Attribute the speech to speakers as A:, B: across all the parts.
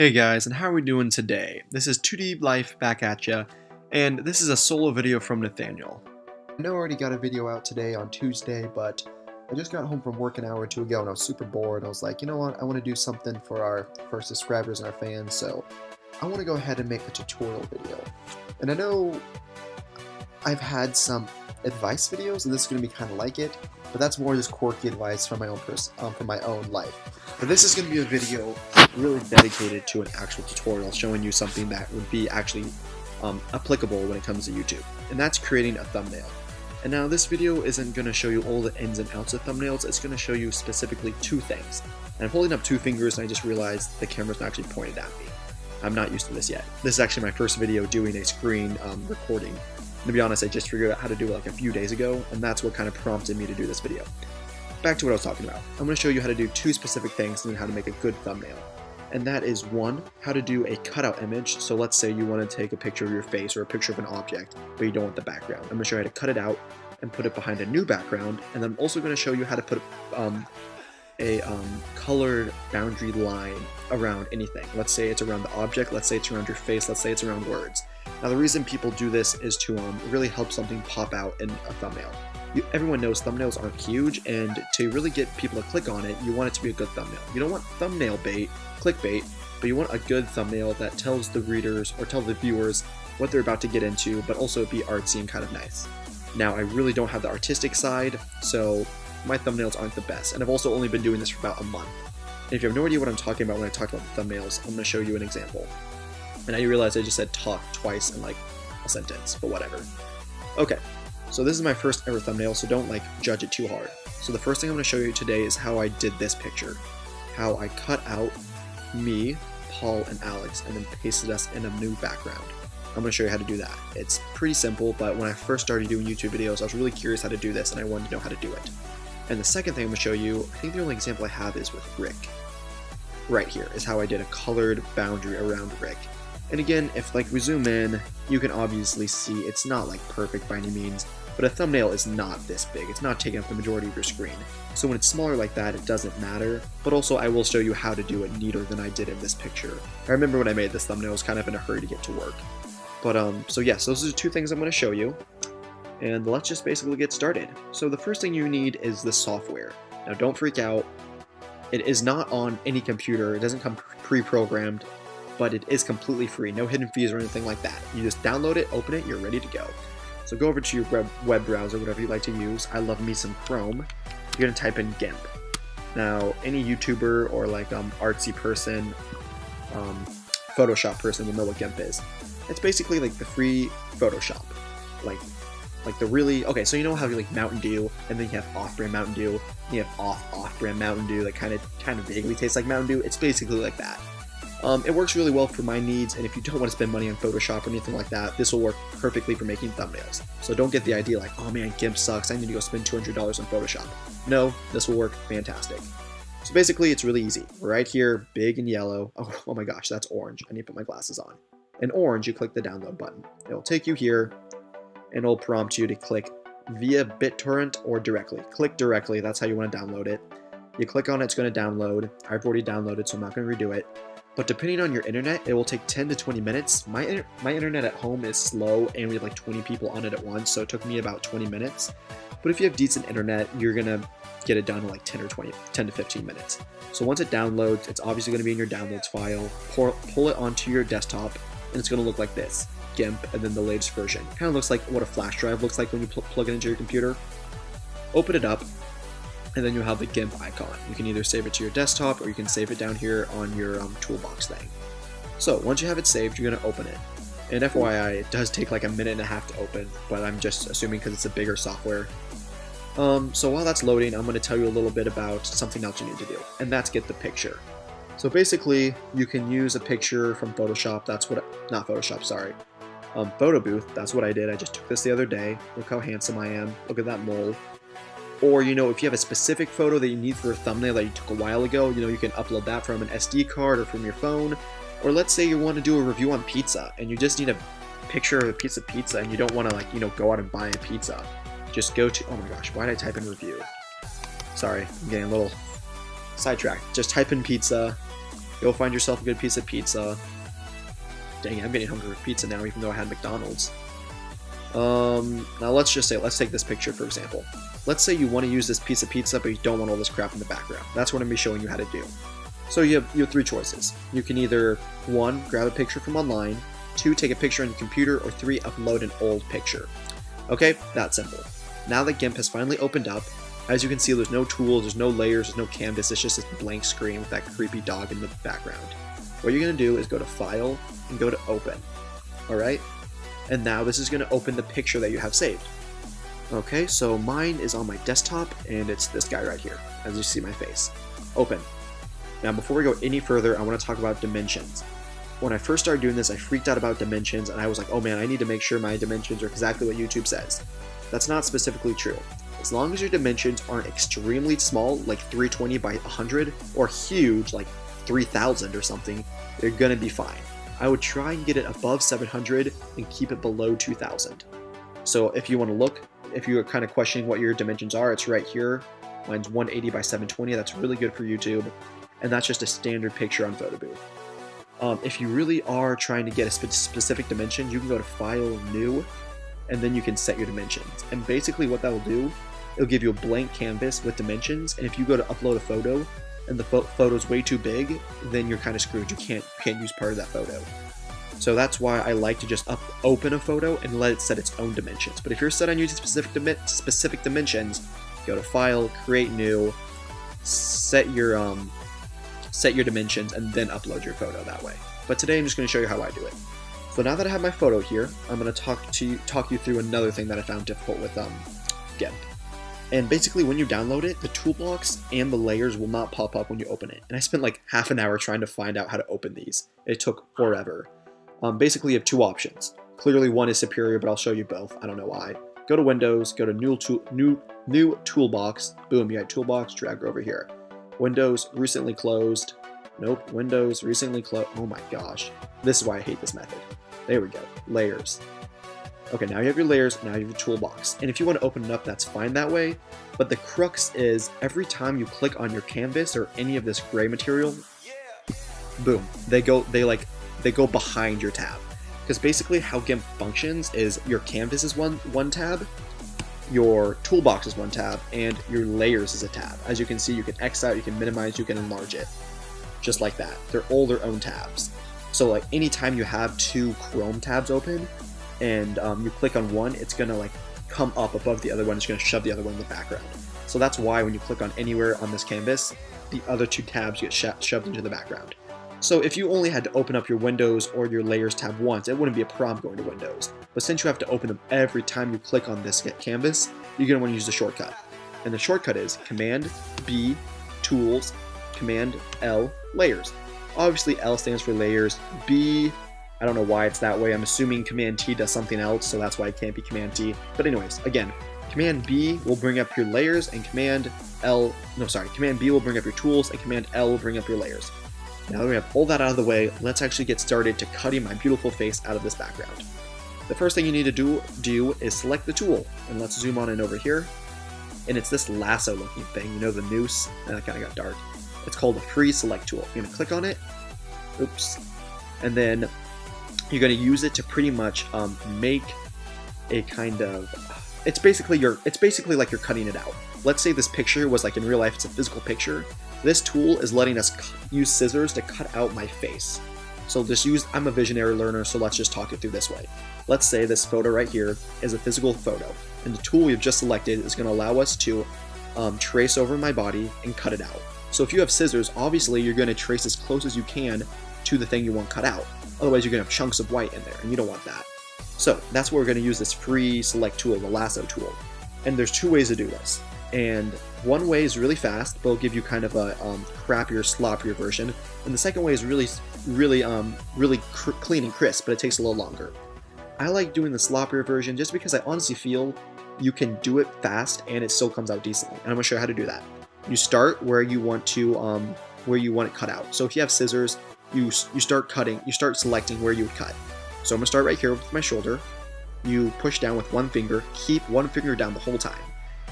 A: Hey guys, and how are we doing today? This is 2D Life back at ya, and this is a solo video from Nathaniel. I know I already got a video out today on Tuesday, but I just got home from work an hour or two ago and I was super bored. I was like, you know what, I want to do something for our subscribers and our fans, so I want to go ahead and make a tutorial video. And I know I've had some advice videos, and this is going to be kind of like it, but that's more just quirky advice from my own life. But this is going to be a video really dedicated to an actual tutorial showing you something that would be actually applicable when it comes to YouTube, and that's creating a thumbnail. And now this video isn't going to show you all the ins and outs of thumbnails, it's going to show you specifically two things. And I'm holding up two fingers and I just realized the camera's not actually pointed at me. I'm not used to this yet. This is actually my first video doing a screen recording. To be honest, I just figured out how to do it like a few days ago, and that's what kind of prompted me to do this video. Back to what I was talking about. I'm going to show you how to do two specific things and how to make a good thumbnail. And that is one, how to do a cutout image. So let's say you want to take a picture of your face or a picture of an object, but you don't want the background. I'm going to show you how to cut it out and put it behind a new background, and then I'm also going to show you how to put a colored boundary line around anything. Let's say it's around the object, let's say it's around your face, let's say it's around words. Now the reason people do this is to really help something pop out in a thumbnail. Everyone knows thumbnails aren't huge, and to really get people to click on it, you want it to be a good thumbnail. You don't want thumbnail bait, clickbait, but you want a good thumbnail that tells the readers or tells the viewers what they're about to get into, but also be artsy and kind of nice. Now I really don't have the artistic side, so my thumbnails aren't the best, and I've also only been doing this for about a month. And if you have no idea what I'm talking about when I talk about the thumbnails, I'm going to show you an example. And now you realize I just said talk twice in like a sentence, but whatever. Okay, so this is my first ever thumbnail, so don't like judge it too hard. So the first thing I'm going to show you today is how I did this picture. How I cut out me, Paul, and Alex, and then pasted us in a new background. I'm going to show you how to do that. It's pretty simple, but when I first started doing YouTube videos, I was really curious how to do this, and I wanted to know how to do it. And the second thing I'm going to show you, I think the only example I have is with Rick. Right here is how I did a colored boundary around Rick. And again, if like we zoom in, you can obviously see it's not like perfect by any means, but a thumbnail is not this big. It's not taking up the majority of your screen. So when it's smaller like that, it doesn't matter. But also I will show you how to do it neater than I did in this picture. I remember when I made this thumbnail, I was kind of in a hurry to get to work. But so yes, those are the two things I'm going to show you. And let's just basically get started. So the first thing you need is the software. Now don't freak out. It is not on any computer. It doesn't come pre-programmed, but it is completely free. No hidden fees or anything like that. You just download it, open it, you're ready to go. So go over to your web browser, whatever you like to use. I love me some Chrome. You're gonna type in Gimp. Now, any YouTuber or like artsy person, Photoshop person will know what Gimp is. It's basically like the free Photoshop. Like the really, okay, so you know how you like Mountain Dew, and then you have off-brand Mountain Dew, and you have off-brand Mountain Dew that kind of vaguely tastes like Mountain Dew. It's basically like that. It works really well for my needs, and if you don't want to spend money on Photoshop or anything like that, this will work perfectly for making thumbnails. So don't get the idea like, oh man, Gimp sucks, I need to go spend $200 on Photoshop. No, this will work fantastic. So basically, it's really easy. Right here, big and yellow. Oh my gosh, that's orange. I need to put my glasses on. In orange, you click the download button. It'll take you here, and it'll prompt you to click via BitTorrent or directly. Click directly, that's how you want to download it. You click on it, it's going to download. I've already downloaded, so I'm not going to redo it. But depending on your internet, it will take 10 to 20 minutes. My internet at home is slow, and we have like 20 people on it at once, so it took me about 20 minutes. But if you have decent internet, you're gonna get it done in like 10 to 15 minutes. So once it downloads, it's obviously gonna be in your downloads file. Pull it onto your desktop, and it's gonna look like this. Gimp, and then the latest version. Kind of looks like what a flash drive looks like when you plug it into your computer. Open it up, and then you'll have the Gimp icon. You can either save it to your desktop, or you can save it down here on your toolbox thing. So once you have it saved, you're going to open it. And FYI, it does take like a minute and a half to open, but I'm just assuming because it's a bigger software. So while that's loading, I'm going to tell you a little bit about something else you need to do, and that's get the picture. So basically, you can use a picture from Photoshop. Not Photoshop, sorry. Photo Booth, that's what I did. I just took this the other day. Look how handsome I am. Look at that mole. Or, you know, if you have a specific photo that you need for a thumbnail that you took a while ago, you know, you can upload that from an SD card or from your phone. Or let's say you want to do a review on pizza, and you just need a picture of a piece of pizza, and you don't want to, like, you know, go out and buy a pizza. Just go to, oh my gosh, why did I type in review? Sorry, I'm getting a little sidetracked. Just type in pizza, Go find yourself a good piece of pizza. Dang, I'm getting hungry for pizza now, even though I had McDonald's. Now let's just say, let's take this picture for example. Let's say you want to use this piece of pizza, but you don't want all this crap in the background. That's what I'm going to be showing you how to do. So you have three choices. You can either, 1, grab a picture from online, 2, take a picture on your computer, or 3, upload an old picture. Okay, that's simple. Now that Gimp has finally opened up, as you can see, there's no tools, there's no layers, there's no canvas, it's just this blank screen with that creepy dog in the background. What you're going to do is go to File and go to Open. Alright? And now this is going to open the picture that you have saved. Okay, so mine is on my desktop, and it's this guy right here, as you see my face. Open. Now before we go any further, I want to talk about dimensions. When I first started doing this, I freaked out about dimensions, and I was like, oh man, I need to make sure my dimensions are exactly what YouTube says. That's not specifically true. As long as your dimensions aren't extremely small, like 320 by 100, or huge, like 3000 or something, you're gonna be fine. I would try and get it above 700 and keep it below 2000. So if you want to look, if you're kind of questioning what your dimensions are, it's right here. Mine's 180 by 720, that's really good for YouTube. And that's just a standard picture on Photo Booth. If you really are trying to get a specific dimension, you can go to File, New, and then you can set your dimensions. And basically what that will do, it'll give you a blank canvas with dimensions, and if you go to upload a photo, and the photo's way too big, then you're kind of screwed. You can't use part of that photo. So that's why I like to just open a photo and let it set its own dimensions. But if you're set on using specific dimensions, go to File, Create New, set your dimensions, and then upload your photo that way. But today I'm just going to show you how I do it. So now that I have my photo here, I'm going to talk you through another thing that I found difficult with Gimp. And basically when you download it, the toolbox and the layers will not pop up when you open it. And I spent like half an hour trying to find out how to open these. It took forever. Basically you have two options. Clearly one is superior, but I'll show you both. I don't know why. Go to Windows, go to New Toolbox. Boom, you got Toolbox, drag over here. Windows, recently closed. Nope, Windows, recently closed. Oh my gosh. This is why I hate this method. There we go, layers. Okay, now you have your layers, now you have your toolbox. And if you want to open it up, that's fine that way. But the crux is, every time you click on your canvas or any of this gray material, boom, they go behind your tab. Because basically how Gimp functions is your canvas is one tab, your toolbox is one tab, and your layers is a tab. As you can see, you can X out, you can minimize, you can enlarge it. Just like that. They're all their own tabs. So like anytime you have two Chrome tabs open, and you click on one, it's gonna like come up above the other one, it's gonna shove the other one in the background. So that's why when you click on anywhere on this canvas, the other two tabs get shoved into the background. So if you only had to open up your Windows or your Layers tab once, it wouldn't be a problem going to Windows. But since you have to open them every time you click on this canvas, you're gonna wanna use the shortcut. And the shortcut is Command B, Tools, Command L, Layers. Obviously L stands for layers, B, I don't know why it's that way. I'm assuming Command T does something else, so that's why it can't be Command T. But anyways, again, Command B will bring up your layers, and Command B will bring up your tools, and Command L will bring up your layers. Now that we have all that out of the way, let's actually get started to cutting my beautiful face out of this background. The first thing you need to do is select the tool, and let's zoom on in over here. And it's this lasso looking thing, you know, the noose, and that kind of got dark. It's called a free select tool. You're gonna click on it, oops, and then you're going to use it to pretty much make a kind of, it's basically like you're cutting it out. Let's say this picture was like in real life, it's a physical picture. This tool is letting us use scissors to cut out my face. So I'm a visionary learner, so let's just talk it through this way. Let's say this photo right here is a physical photo, and the tool we've just selected is going to allow us to trace over my body and cut it out. So if you have scissors, obviously you're going to trace as close as you can to the thing you want cut out. Otherwise you're going to have chunks of white in there, and you don't want that. So that's where we're going to use this free select tool, the lasso tool. And there's two ways to do this. And one way is really fast, but it'll give you kind of a crappier, sloppier version. And the second way is really clean and crisp, but it takes a little longer. I like doing the sloppier version just because I honestly feel you can do it fast and it still comes out decently. And I'm going to show you how to do that. You start where you want it cut out. So if you have scissors, you start selecting where you would cut. So I'm going to start right here with my shoulder. You push down with one finger, keep one finger down the whole time.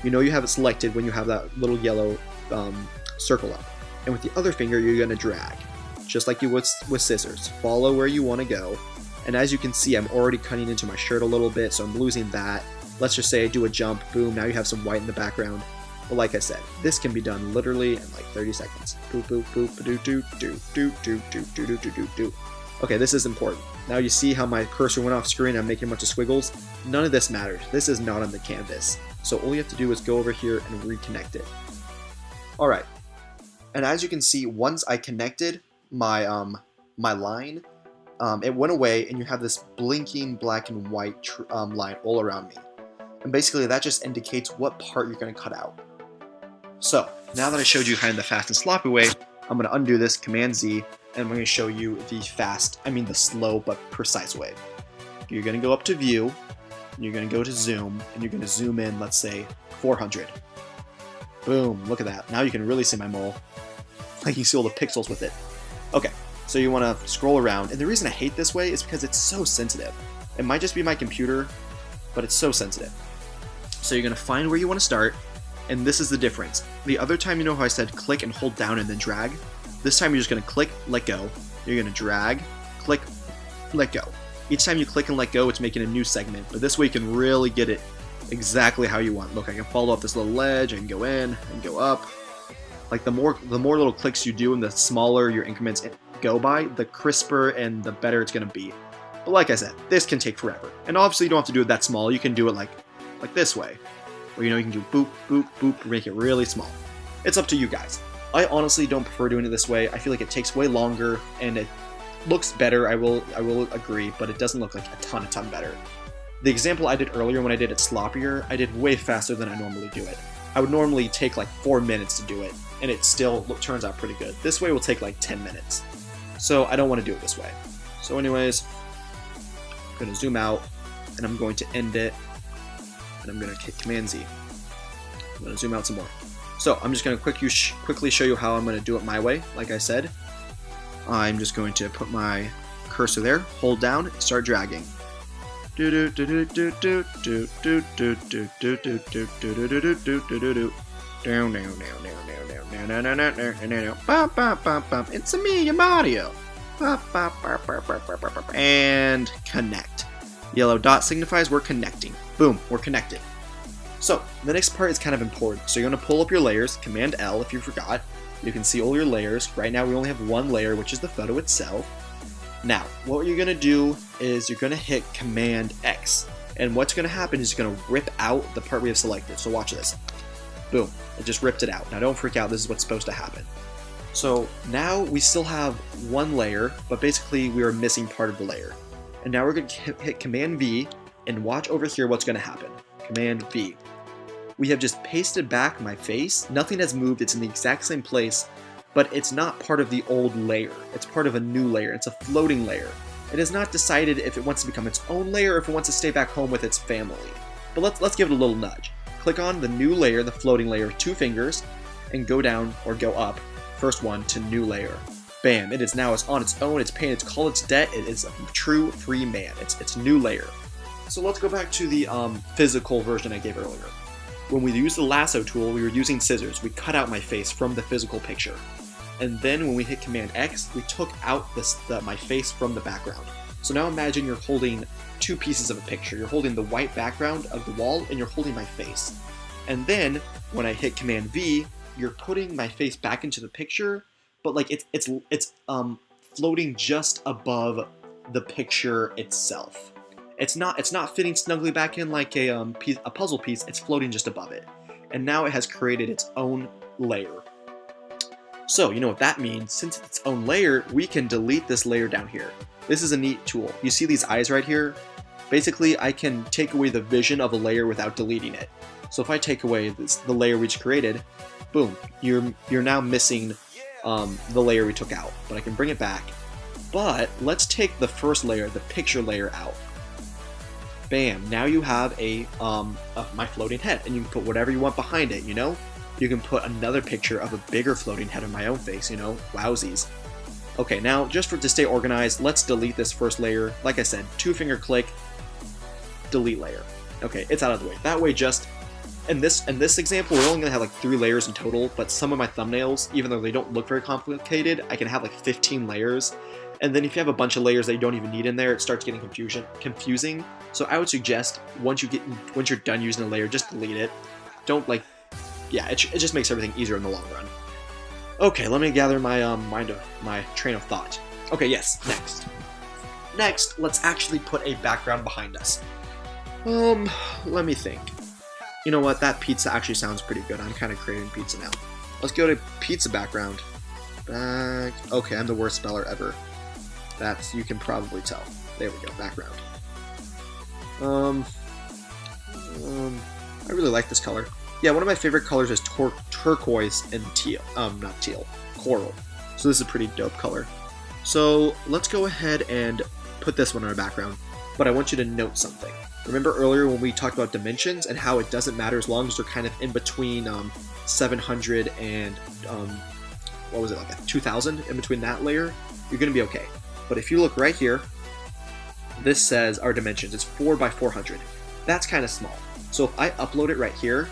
A: You know you have it selected when you have that little yellow circle up. And with the other finger, you're going to drag, just like you would with scissors. Follow where you want to go. And as you can see, I'm already cutting into my shirt a little bit, so I'm losing that. Let's just say I do a jump, boom, now you have some white in the background. But like I said, this can be done literally in like 30 seconds. Boop, boop, boop, doo, doo, doo, doo, doo, doo, doo, doo, doo, doo. Okay, this is important. Now you see how my cursor went off screen, I'm making a bunch of squiggles. None of this matters. This is not on the canvas. So all you have to do is go over here and reconnect it. Alright, and as you can see, once I connected my my line, it went away and you have this blinking black and white line all around me. And basically that just indicates what part you're going to cut out. So, now that I showed you kind of the fast and sloppy way, I'm going to undo this, Command Z, and I'm going to show you the slow but precise way. You're going to go up to View, you're going to go to Zoom, and you're going to zoom in, let's say, 400. Boom, look at that. Now you can really see my mole. I can see all the pixels with it. Okay, so you want to scroll around, and the reason I hate this way is because it's so sensitive. It might just be my computer, but it's so sensitive. So you're going to find where you want to start, and this is the difference. The other time, you know how I said click and hold down and then drag? This time you're just going to click, let go. You're going to drag, click, let go. Each time you click and let go, it's making a new segment, but this way you can really get it exactly how you want. Look, I can follow up this little ledge, I can go in and go up. Like the more little clicks you do and the smaller your increments go by, the crisper and the better it's going to be. But like I said, this can take forever. And obviously you don't have to do it that small, you can do it like this way. Or you can do boop, boop, boop, make it really small. It's up to you guys. I honestly don't prefer doing it this way. I feel like it takes way longer and it looks better, I will agree, but it doesn't look like a ton better. The example I did earlier when I did it sloppier, I did way faster than I normally do it. I would normally take like 4 minutes to do it, and it still turns out pretty good. This way will take like 10 minutes. So I don't want to do it this way. So anyways, I'm going to zoom out, and I'm going to end it, and I'm going to hit Command Z. I'm going to zoom out some more. So I'm just going to quickly show you how I'm going to do it my way, like I said. I'm just going to put my cursor there, hold down, and start dragging. It's me, your Mario. And connect. Yellow dot signifies we're connecting. Boom, we're connected. So the next part is kind of important. So you're going to pull up your layers, Command L if you forgot. You can see all your layers. Right now we only have one layer, which is the photo itself. Now, what you're going to do is you're going to hit Command X. And what's going to happen is you're going to rip out the part we have selected. So watch this. Boom. It just ripped it out. Now don't freak out. This is what's supposed to happen. So now we still have one layer, but basically we are missing part of the layer. And now we're going to hit Command V and watch over here what's going to happen. Command V. We have just pasted back my face. Nothing has moved. It's in the exact same place, but it's not part of the old layer. It's part of a new layer. It's a floating layer. It has not decided if it wants to become its own layer or if it wants to stay back home with its family. But let's give it a little nudge. Click on the new layer, the floating layer, with 2 fingers, and go down or go up. First one to new layer. Bam! It is now on its own. It's paying its call, its debt. It is a true free man. It's a new layer. So let's go back to the physical version I gave earlier. When we used the lasso tool, we were using scissors. We cut out my face from the physical picture. And then when we hit Command X, we took out my face from the background. So now imagine you're holding 2 pieces of a picture. You're holding the white background of the wall, and you're holding my face. And then when I hit Command V, you're putting my face back into the picture, but like it's floating just above the picture itself. It's not fitting snugly back in like a puzzle piece. It's floating just above it, and now it has created its own layer. So you know what that means? Since it's its own layer, we can delete this layer down here. This is a neat tool. You see these eyes right here? Basically, I can take away the vision of a layer without deleting it. So if I take away the layer we just created, boom, you're now missing the layer we took out. But I can bring it back. But let's take the first layer, the picture layer, out. Bam! Now you have my floating head, and you can put whatever you want behind it. You know, you can put another picture of a bigger floating head of my own face. You know, wowsies. Okay, now just to stay organized, let's delete this first layer. Like I said, 2-finger click, delete layer. Okay, it's out of the way. That way, just In this example, we're only going to have like 3 layers in total, but some of my thumbnails, even though they don't look very complicated, I can have like 15 layers. And then if you have a bunch of layers that you don't even need in there, it starts getting confusing. So I would suggest once you're done using a layer, just delete it. Don't like, yeah, it just makes everything easier in the long run. Okay, let me gather my my train of thought. Okay, yes, next, let's actually put a background behind us. Let me think. You know what? That pizza actually sounds pretty good. I'm kind of craving pizza now. Let's go to pizza background. Okay, I'm the worst speller ever. You can probably tell. There we go, background. I really like this color. Yeah, one of my favorite colors is turquoise and teal. Not teal, coral. So this is a pretty dope color. So let's go ahead and put this one in our background. But I want you to note something. Remember earlier when we talked about dimensions and how it doesn't matter as long as they're kind of in between 700 and what was it, like a 2000 in between that layer, you're going to be okay. But if you look right here, this says our dimensions. It's 4 by 400. That's kind of small. So if I upload it right here,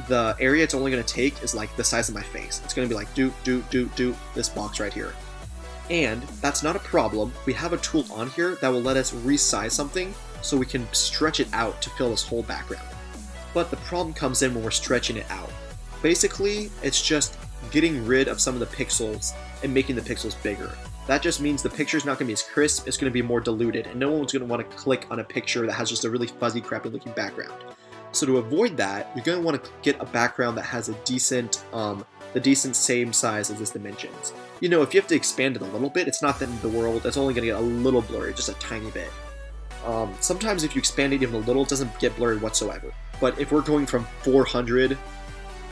A: the area it's only going to take is like the size of my face. It's going to be like this box right here. And that's not a problem. We have a tool on here that will let us resize something so we can stretch it out to fill this whole background. But the problem comes in when we're stretching it out. Basically, it's just getting rid of some of the pixels and making the pixels bigger. That just means the picture's not going to be as crisp, it's going to be more diluted, and no one's going to want to click on a picture that has just a really fuzzy, crappy looking background. So to avoid that, you're going to want to get a background that has a decent, the decent same size as its dimensions. You know, if you have to expand it a little bit, it's not the end of the world, it's only going to get a little blurry, just a tiny bit. Sometimes if you expand it even a little, it doesn't get blurry whatsoever. But if we're going from 400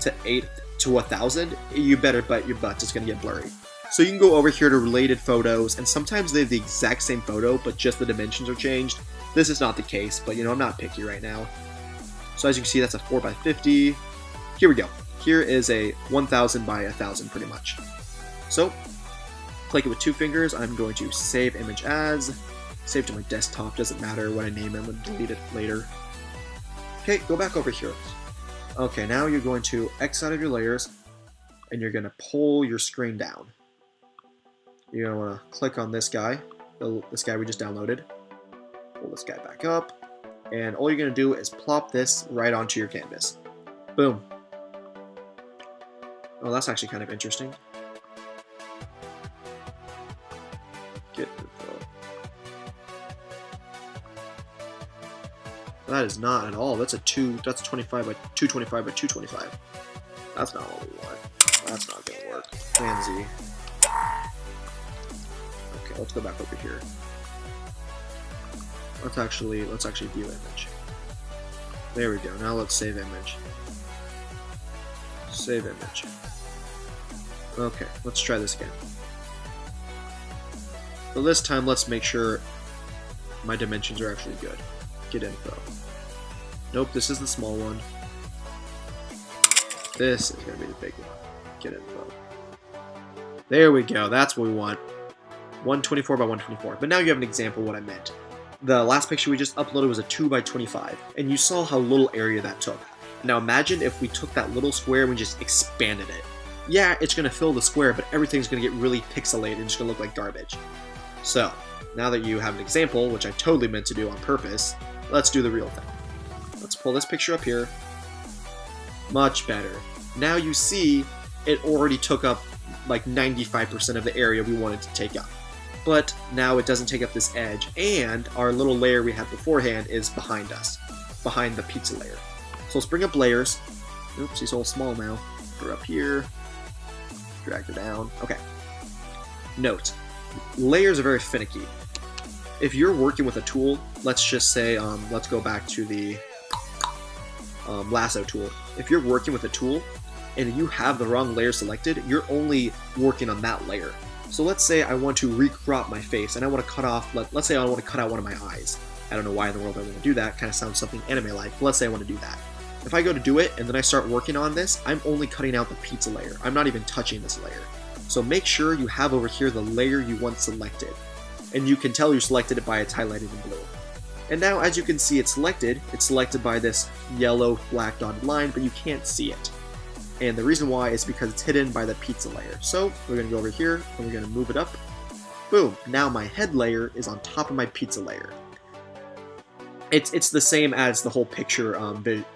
A: to 8 to 1000, you better bet your butt it's going to get blurry. So you can go over here to related photos, and sometimes they have the exact same photo, but just the dimensions are changed. This is not the case, but you know, I'm not picky right now. So as you can see, that's a 4 by 50. Here we go. Here is a 1000 by 1000 pretty much. So, click it with 2 fingers. I'm going to save image as, save to my desktop, doesn't matter what I name it, I'm going to delete it later. Okay, go back over here. Okay, now you're going to X out of your layers, and you're going to pull your screen down. You're going to want to click on this guy we just downloaded. Pull this guy back up, and all you're going to do is plop this right onto your canvas. Boom. Oh, that's actually kind of interesting. Get info. That is not at all. That's a 25 by 225 by 225. That's not what we want. That's not going to work. Plan Z. Okay, let's go back over here. Let's actually view image. There we go. Now let's save image. Save image. Okay, let's try this again. But this time, let's make sure my dimensions are actually good. Get info. Nope, this is the small one. This is going to be the big one. Get info. There we go. That's what we want. 124 by 124. But now you have an example of what I meant. The last picture we just uploaded was a 2 by 25, and you saw how little area that took. Now imagine if we took that little square and we just expanded it. Yeah, it's going to fill the square, but everything's going to get really pixelated and it's going to look like garbage. So, now that you have an example, which I totally meant to do on purpose, let's do the real thing. Let's pull this picture up here. Much better. Now you see it already took up like 95% of the area we wanted to take up. But now it doesn't take up this edge, and our little layer we had beforehand is behind us, behind the pizza layer. So let's bring up layers. Oops, he's all small now. Put her up here. Drag her down. Okay. Note, layers are very finicky. If you're working with a tool, let's just say, let's go back to the lasso tool. If you're working with a tool and you have the wrong layer selected, you're only working on that layer. So let's say I want to recrop my face and I want to cut off, let's say I want to cut out one of my eyes. I don't know why in the world I want to do that, kind of sounds something anime-like, but let's say I want to do that. If I go to do it and then I start working on this, I'm only cutting out the pizza layer. I'm not even touching this layer. So make sure you have over here the layer you want selected. And you can tell you selected it by it's highlighted in blue. And now as you can see it's selected by this yellow black dotted line, but you can't see it. And the reason why is because it's hidden by the pizza layer. So we're going to go over here and we're going to move it up. Boom, now my head layer is on top of my pizza layer. It's the same as the whole picture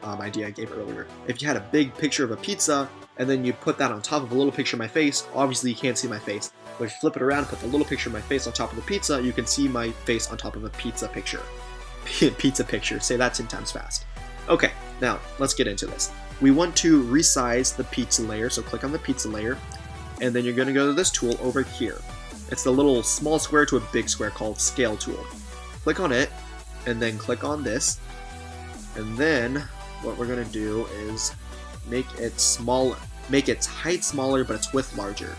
A: idea I gave earlier. If you had a big picture of a pizza, and then you put that on top of a little picture of my face, obviously you can't see my face. But if you flip it around and put the little picture of my face on top of the pizza, you can see my face on top of a pizza picture. Pizza picture, say that 10 times fast. Okay, now let's get into this. We want to resize the pizza layer, so click on the pizza layer, and then you're going to go to this tool over here. It's the little small square to a big square called Scale tool. Click on it, and then click on this, and then what we're going to do is make it smaller, make its height smaller but its width larger,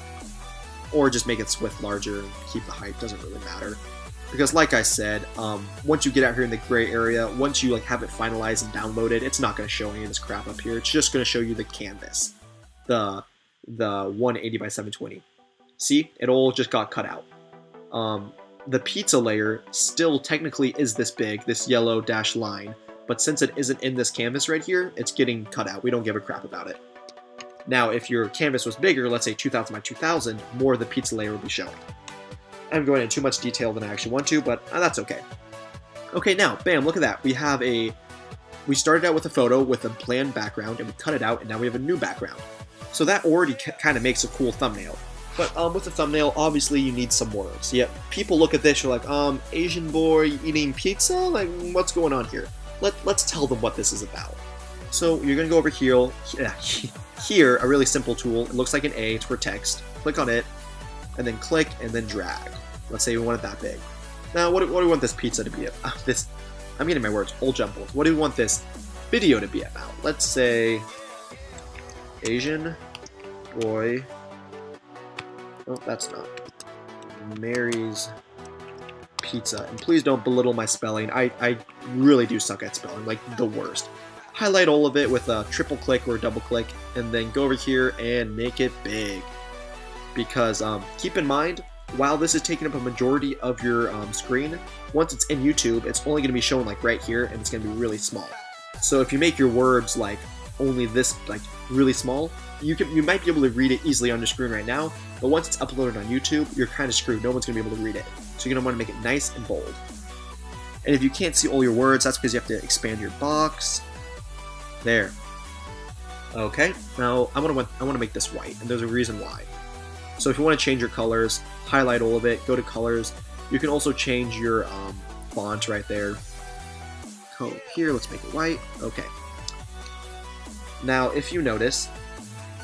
A: or just make its width larger and keep the height, doesn't really matter, because like I said, once you get out here in the gray area, once you have it finalized and downloaded, it's not going to show any of this crap up here. It's just going to show you the canvas, the 180 by 720. See, it all just got cut out. The pizza layer still technically is this big, this yellow dashed line, but since it isn't in this canvas right here, it's getting cut out. We don't give a crap about it. Now, if your canvas was bigger, let's say 2000 by 2000, more of the pizza layer will be showing. I'm going into too much detail than I actually want to, but that's okay. Okay, now, bam, look at that. We started out with a photo with a bland background, and we cut it out, and now we have a new background. So that already kind of makes a cool thumbnail. But with the thumbnail, obviously you need some words. Yep, people look at this, you're like, Asian boy eating pizza? Like, what's going on here? Let's tell them what this is about. So you're gonna go over here, here, a really simple tool. It looks like an A, it's for text. Click on it, and then click, and then drag. Let's say we want it that big. Now, what do we want this pizza to be about? I'm getting my words all jumbled. What do we want this video to be about? Let's say, Asian boy. Oh, that's not. Mary's Pizza. And please don't belittle my spelling. I really do suck at spelling, like the worst. Highlight all of it with a triple click or a double click, and then go over here and make it big. Because keep in mind, while this is taking up a majority of your screen, once it's in YouTube, it's only going to be shown like right here, and it's going to be really small. So if you make your words like only this really small, you might be able to read it easily on your screen right now, but once it's uploaded on YouTube, you're kind of screwed. No one's going to be able to read it. So you're going to want to make it nice and bold. And if you can't see all your words, that's because you have to expand your box. There. Okay, now I want to make this white, and there's a reason why. So if you want to change your colors, highlight all of it, go to colors. You can also change your font right there. Go here, let's make it white. Okay. Now, if you notice,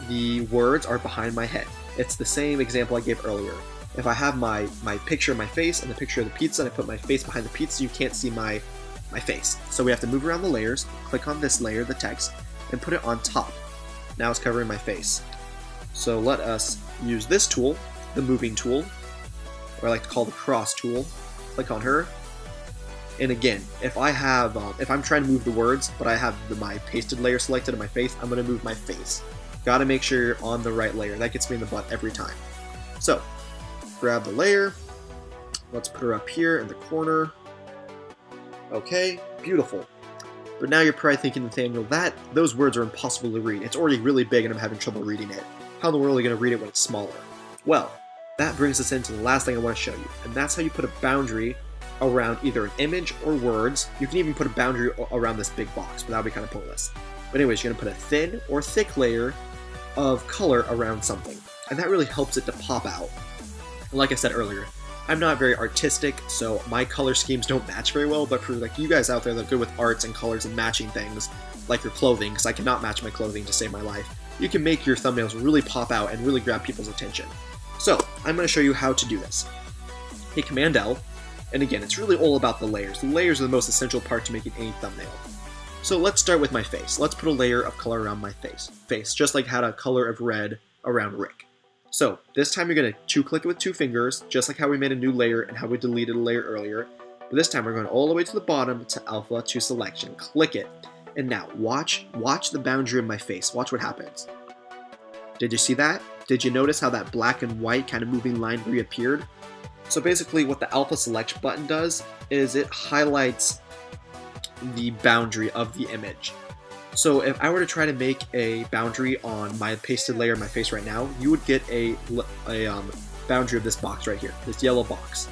A: the words are behind my head. It's the same example I gave earlier. If I have my picture of my face and the picture of the pizza, and I put my face behind the pizza, you can't see my face. So we have to move around the layers, click on this layer, the text, and put it on top. Now it's covering my face. So let us use this tool, the moving tool, or I like to call the cross tool. Click on her. And again, if I'm trying to move the words, but I have my pasted layer selected on my face, I'm going to move my face. Gotta make sure you're on the right layer. That gets me in the butt every time. So, grab the layer. Let's put her up here in the corner. Okay, beautiful. But now you're probably thinking, Nathaniel, those words are impossible to read. It's already really big and I'm having trouble reading it. How in the world are you going to read it when it's smaller? Well, that brings us into the last thing I want to show you. And that's how you put a boundary around either an image or words. You can even put a boundary around this big box, but that would be kind of pointless. But anyways, you're going to put a thin or thick layer of color around something. And that really helps it to pop out. And like I said earlier, I'm not very artistic, so my color schemes don't match very well, but for you guys out there that are good with arts and colors and matching things, like your clothing, because I cannot match my clothing to save my life, you can make your thumbnails really pop out and really grab people's attention. So, I'm going to show you how to do this. Hit Command L, and again, it's really all about the layers. The layers are the most essential part to making any thumbnail. So let's start with my face. Let's put a layer of color around my face, just like had a color of red around Rick. So this time you're going to click it with 2 fingers, just like how we made a new layer and how we deleted a layer earlier. But this time we're going all the way to the bottom to alpha to selection. Click it. And now watch the boundary of my face. Watch what happens. Did you see that? Did you notice how that black and white kind of moving line reappeared? So basically what the alpha select button does is it highlights the boundary of the image. So if I were to try to make a boundary on my pasted layer of my face right now, you would get a boundary of this box right here, this yellow box.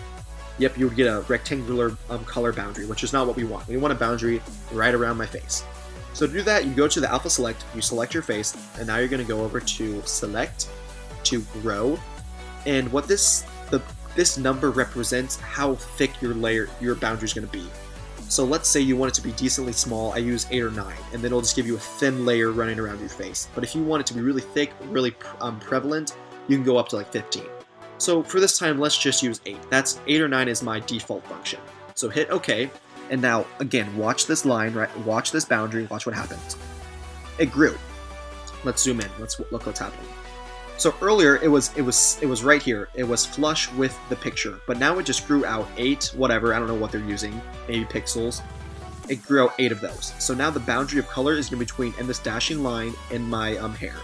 A: Yep, you would get a rectangular color boundary, which is not what we want. We want a boundary right around my face. So to do that, you go to the alpha select, you select your face, and now you're going to go over to select, to grow, and what this number represents how thick your boundary is going to be. So let's say you want it to be decently small, I use 8 or 9, and then it'll just give you a thin layer running around your face. But if you want it to be really thick, really prevalent, you can go up to like 15. So for this time, let's just use 8. That's 8 or 9 is my default function. So hit OK, and now again, watch this line, right? Watch this boundary, watch what happens. It grew. Let's zoom in. Let's look what's happening. So earlier it was right here. It was flush with the picture, but now it just grew out 8, whatever. I don't know what they're using, maybe pixels. It grew out 8 of those. So now the boundary of color is going to be between in this dashing line and my hair.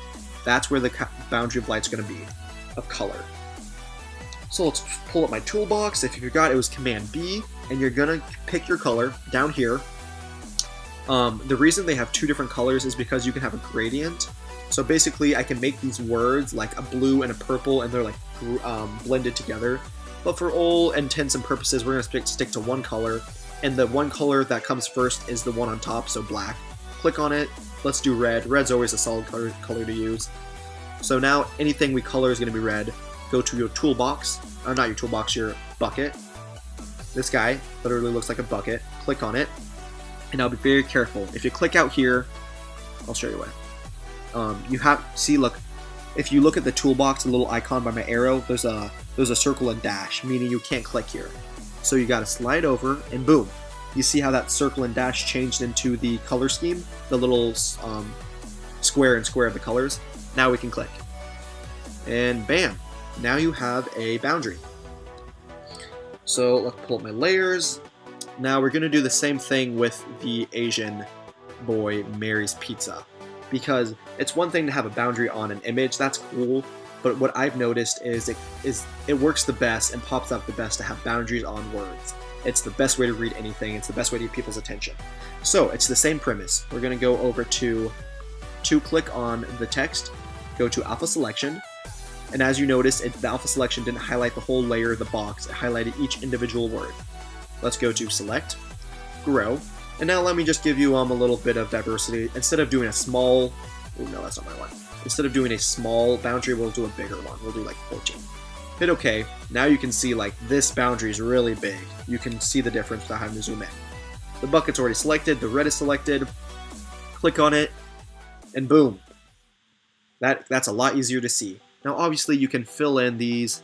A: That's where the boundary of light's going to be of color. So let's pull up my toolbox. If you forgot, it was Command B, and you're gonna pick your color down here. The reason they have 2 different colors is because you can have a gradient. So basically, I can make these words like a blue and a purple, and they're like blended together. But for all intents and purposes, we're gonna stick to one color, and the one color that comes first is the one on top, so black. Click on it. Let's do red. Red's always a solid color to use. So now anything we color is gonna be red. Go to your toolbox, not your toolbox, your bucket. This guy literally looks like a bucket. Click on it, and now be very careful. If you click out here, I'll show you what. Look, if you look at the toolbox, the little icon by my arrow, there's a circle and dash, meaning you can't click here. So you gotta slide over, and boom. You see how that circle and dash changed into the color scheme? The little square and square of the colors. Now we can click. And bam, now you have a boundary. So let's pull up my layers. Now we're gonna do the same thing with the Asian boy Mary's Pizza. Because it's one thing to have a boundary on an image, that's cool, but what I've noticed is it works the best and pops up the best to have boundaries on words. It's the best way to read anything, it's the best way to get people's attention. So it's the same premise. We're gonna go over to click on the text, go to alpha selection, and as you notice, the alpha selection didn't highlight the whole layer of the box, it highlighted each individual word. Let's go to select, grow, and now let me just give you a little bit of diversity. Instead of doing a small, oh no, that's not my one. Instead of doing a small boundary, we'll do a bigger one. We'll do like 14. Hit OK. Now you can see like this boundary is really big. You can see the difference without having to zoom in. The bucket's already selected. The red is selected. Click on it, and boom. That's a lot easier to see. Now obviously you can fill in these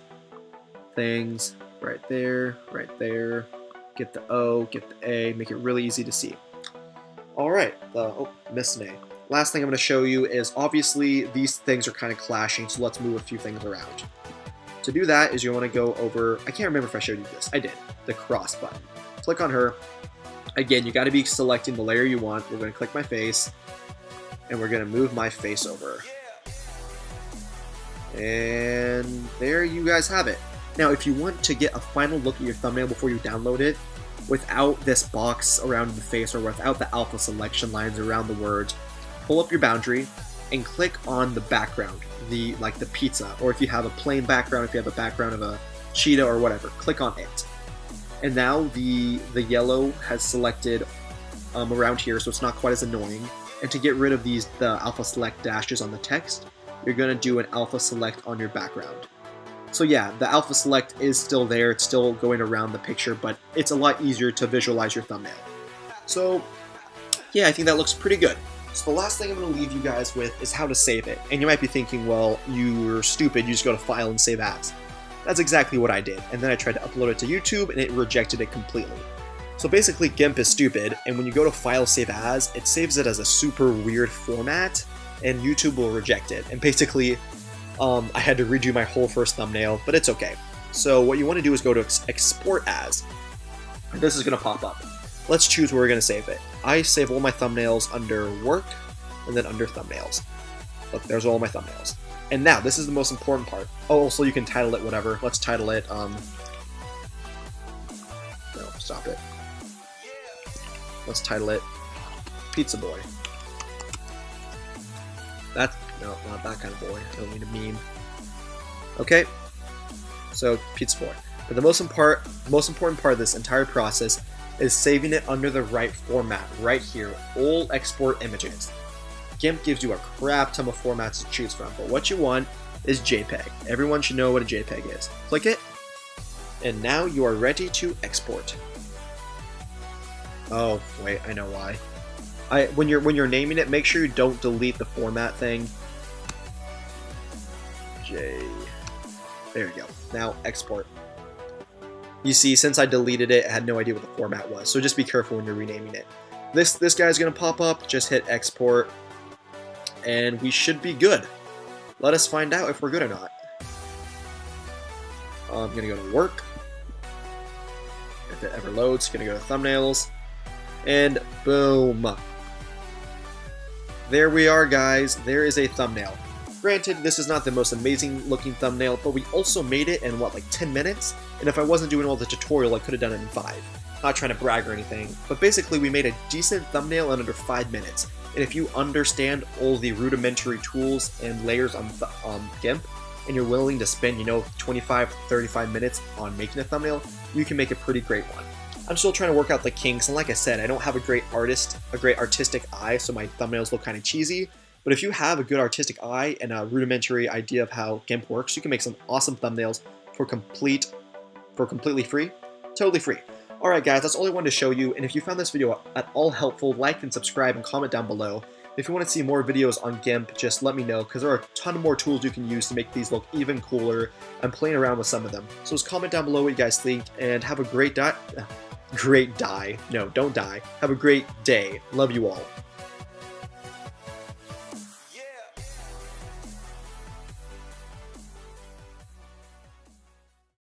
A: things right there, get the O, get the A, make it really easy to see. Alright, missed an A. Last thing I'm going to show you is obviously these things are kind of clashing, so let's move a few things around. To do that is you want to go over, I can't remember if I showed you this, I did, the cross button. Click on her. Again, you got to be selecting the layer you want. We're going to click my face, and we're going to move my face over. And there you guys have it. Now, if you want to get a final look at your thumbnail before you download it, without this box around the face or without the alpha selection lines around the words, pull up your boundary and click on the background, like the pizza, or if you have a plain background, if you have a background of a cheetah or whatever, click on it. And now the yellow has selected around here, so it's not quite as annoying. And to get rid of the alpha select dashes on the text, you're going to do an alpha select on your background. So yeah, the alpha select is still there, it's still going around the picture, but it's a lot easier to visualize your thumbnail. So yeah, I think that looks pretty good. So the last thing I'm going to leave you guys with is how to save it. And you might be thinking, well, you're stupid, you just go to File and Save As. That's exactly what I did, and then I tried to upload it to YouTube and it rejected it completely. So basically Gimp is stupid, and when you go to File Save As, it saves it as a super weird format, and YouTube will reject it. And basically, I had to redo my whole first thumbnail, but it's okay. So what you want to do is go to Export As. And this is going to pop up. Let's choose where we're going to save it. I save all my thumbnails under Work, and then under Thumbnails. Look, there's all my thumbnails. And now, this is the most important part. Oh, also you can title it whatever. Let's title it, no, stop it. Let's title it Pizza Boy. That's, no, not that kind of boy. I don't need a meme. Okay, so Pizza Boy. But the most important part of this entire process is saving it under the right format, right here, all export images. Gimp gives you a crap ton of formats to choose from, but what you want is JPEG. Everyone should know what a JPEG is. Click it, and now you are ready to export. Oh, wait, I know why. When you're naming it, make sure you don't delete the format thing. There you go. Now export. You see, since I deleted it, I had no idea what the format was, so just be careful when you're renaming it. This guy's gonna pop up. Just hit export, and we should be good. Let us find out if we're good or not. I'm gonna go to work. If it ever loads, gonna go to thumbnails, and boom. There we are, guys. There is a thumbnail. Granted, this is not the most amazing looking thumbnail, but we also made it in, what, like 10 minutes? And if I wasn't doing all the tutorial, I could have done it in 5. Not trying to brag or anything, but basically we made a decent thumbnail in under 5 minutes. And if you understand all the rudimentary tools and layers on Gimp, and you're willing to spend, you know, 25 to 35 minutes on making a thumbnail, you can make a pretty great one. I'm still trying to work out the kinks, and like I said, I don't have a great artistic eye, so my thumbnails look kind of cheesy. But if you have a good artistic eye and a rudimentary idea of how Gimp works, you can make some awesome thumbnails for completely free, totally free. Alright guys, that's all I wanted to show you, and if you found this video at all helpful, like and subscribe and comment down below. If you want to see more videos on Gimp, just let me know, because there are a ton more tools you can use to make these look even cooler. I'm playing around with some of them. So just comment down below what you guys think, and have a great day. No, don't die. Have a great day. Love you all.